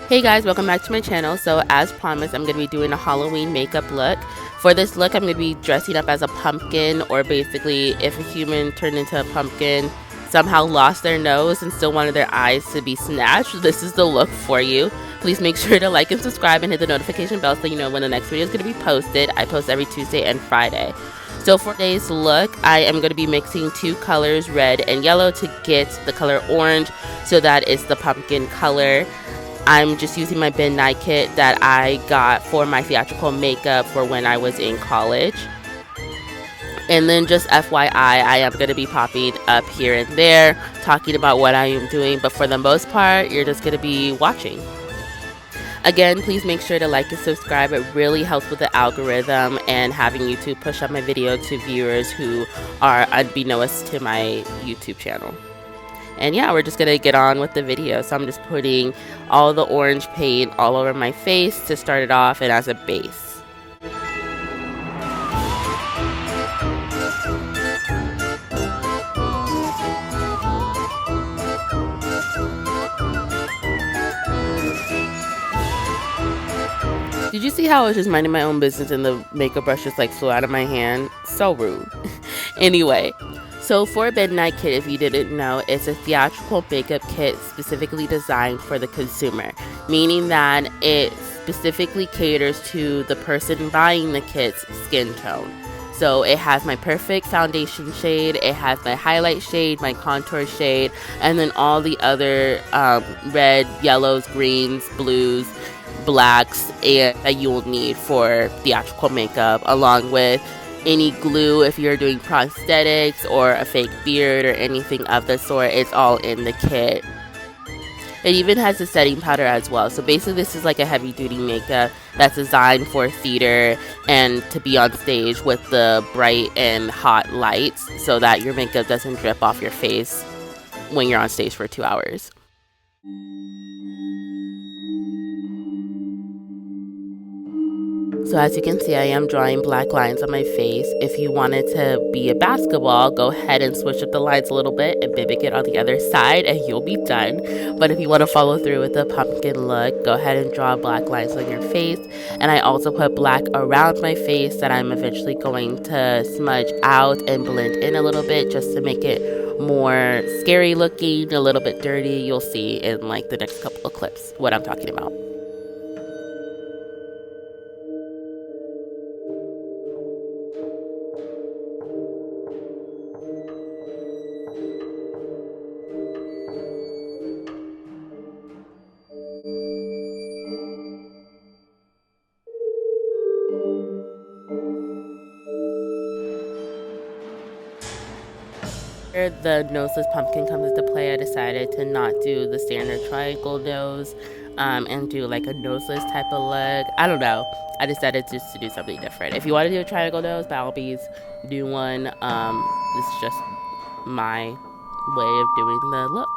Hey guys, welcome back to my channel. So as promised, I'm going to be doing a Halloween makeup look. For this look, I'm going to be dressing up as a pumpkin, or basically if a human turned into a pumpkin, somehow lost their nose and still wanted their eyes to be snatched, this is the look for you. Please make sure to like and subscribe and hit the notification bell so you know when the next video is going to be posted. I post every Tuesday and Friday. So for today's look, I am going to be mixing two colors, red and yellow, to get the color orange, so that is the pumpkin color. I'm just using my Ben Nye kit that I got for my theatrical makeup for when I was in college. And then just FYI, I am going to be popping up here and there, talking about what I am doing, but for the most part, you're just going to be watching. Again, please make sure to like and subscribe. It really helps with the algorithm and having YouTube push up my video to viewers who are unbeknownst to my YouTube channel. And yeah, we're just gonna get on with the video. So I'm just putting all the orange paint all over my face to start it off and as a base. Did you see how I was just minding my own business and the makeup brush just like flew out of my hand? So rude. Anyway. So for Ben Nye kit, if you didn't know, it's a theatrical makeup kit specifically designed for the consumer, meaning that it specifically caters to the person buying the kit's skin tone. So it has my perfect foundation shade, it has my highlight shade, my contour shade, and then all the other red, yellows, greens, blues, blacks that you will need for theatrical makeup, along with any glue if you're doing prosthetics or a fake beard or anything of the sort. It's all in the kit. It even has a setting powder as well. So basically this is like a heavy duty makeup that's designed for theater and to be on stage with the bright and hot lights, so that your makeup doesn't drip off your face when you're on stage for 2 hours. So as you can see, I am drawing black lines on my face. If you wanted to be a basketball, go ahead and switch up the lines a little bit and mimic it on the other side and you'll be done. But if you want to follow through with the pumpkin look, go ahead and draw black lines on your face. And I also put black around my face that I'm eventually going to smudge out and blend in a little bit, just to make it more scary looking, a little bit dirty. You'll see in like the next couple of clips what I'm talking about. The noseless pumpkin comes into play, I decided to not do the standard triangle nose and do like a noseless type of look. I don't know. I decided just to do something different. If you want to do a triangle nose, by all means, do one. This is just my way of doing the look.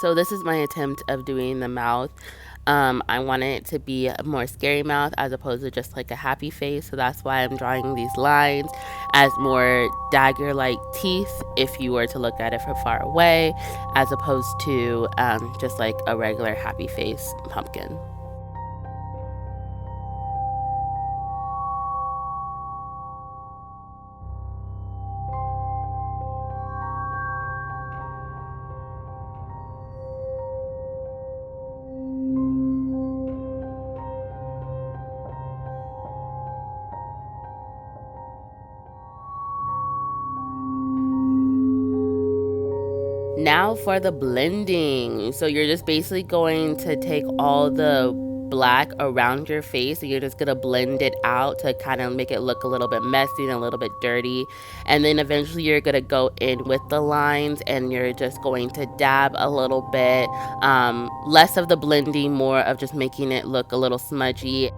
So this is my attempt of doing the mouth. I wanted it to be a more scary mouth as opposed to just like a happy face. So that's why I'm drawing these lines as more dagger-like teeth if you were to look at it from far away, as opposed to just like a regular happy face pumpkin. Now for the blending. So you're just basically going to take all the black around your face and you're just gonna blend it out to kind of make it look a little bit messy and a little bit dirty. And then eventually you're gonna go in with the lines and you're just going to dab a little bit. Less of the blending, more of just making it look a little smudgy.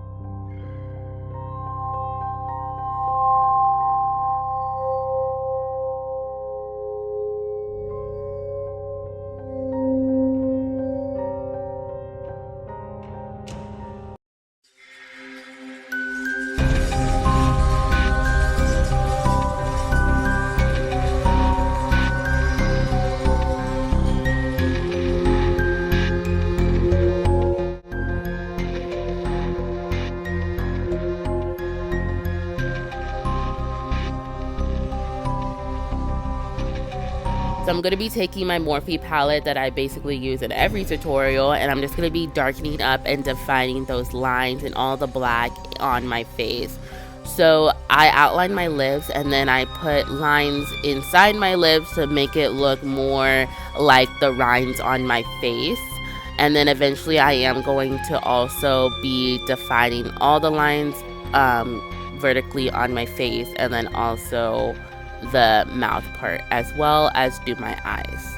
So I'm going to be taking my Morphe palette that I basically use in every tutorial, and I'm just going to be darkening up and defining those lines and all the black on my face. So I outline my lips and then I put lines inside my lips to make it look more like the lines on my face. And then eventually I am going to also be defining all the lines vertically on my face, and then also the mouth part, as well as do my eyes.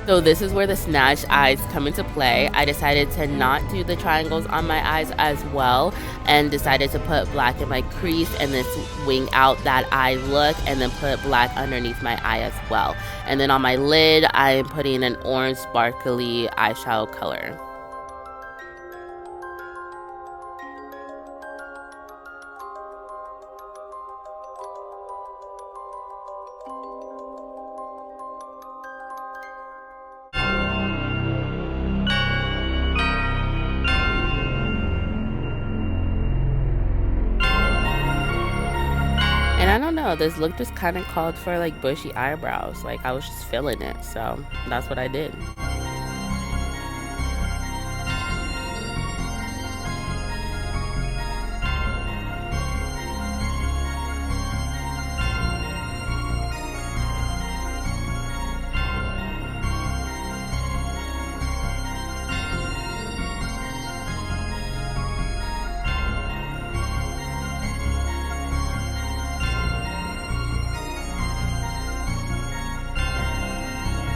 So this is where the snatched eyes come into play. I decided to not do the triangles on my eyes as well, and decided to put black in my crease and then wing out that eye look, and then put black underneath my eye as well. And then on my lid, I am putting an orange sparkly eyeshadow color. And I don't know, this look just kind of called for like bushy eyebrows. Like I was just feeling it, so that's what I did.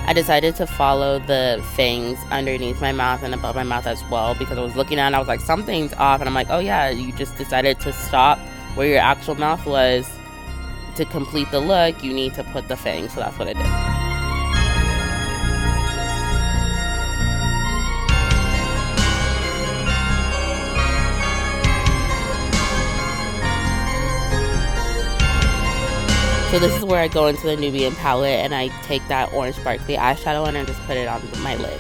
I decided to follow the fangs underneath my mouth and above my mouth as well, because I was looking at it and I was like, something's off. And I'm like, oh yeah, you just decided to stop where your actual mouth was. To complete the look, you need to put the fangs. So that's what I did. So this is where I go into the Nubian palette and I take that orange sparkly eyeshadow and I just put it on my lid.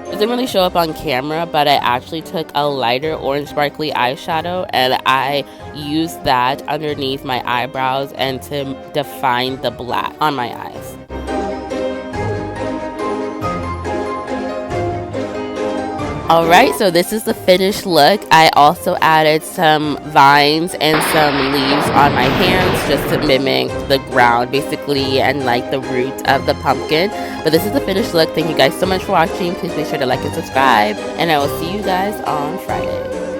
It didn't really show up on camera, but I actually took a lighter orange sparkly eyeshadow and I used that underneath my eyebrows and to define the black on my eyes. Alright, so this is the finished look. I also added some vines and some leaves on my hands just to mimic the ground basically and like the roots of the pumpkin. But this is the finished look. Thank you guys so much for watching. Please make sure to like and subscribe, and I will see you guys on Friday.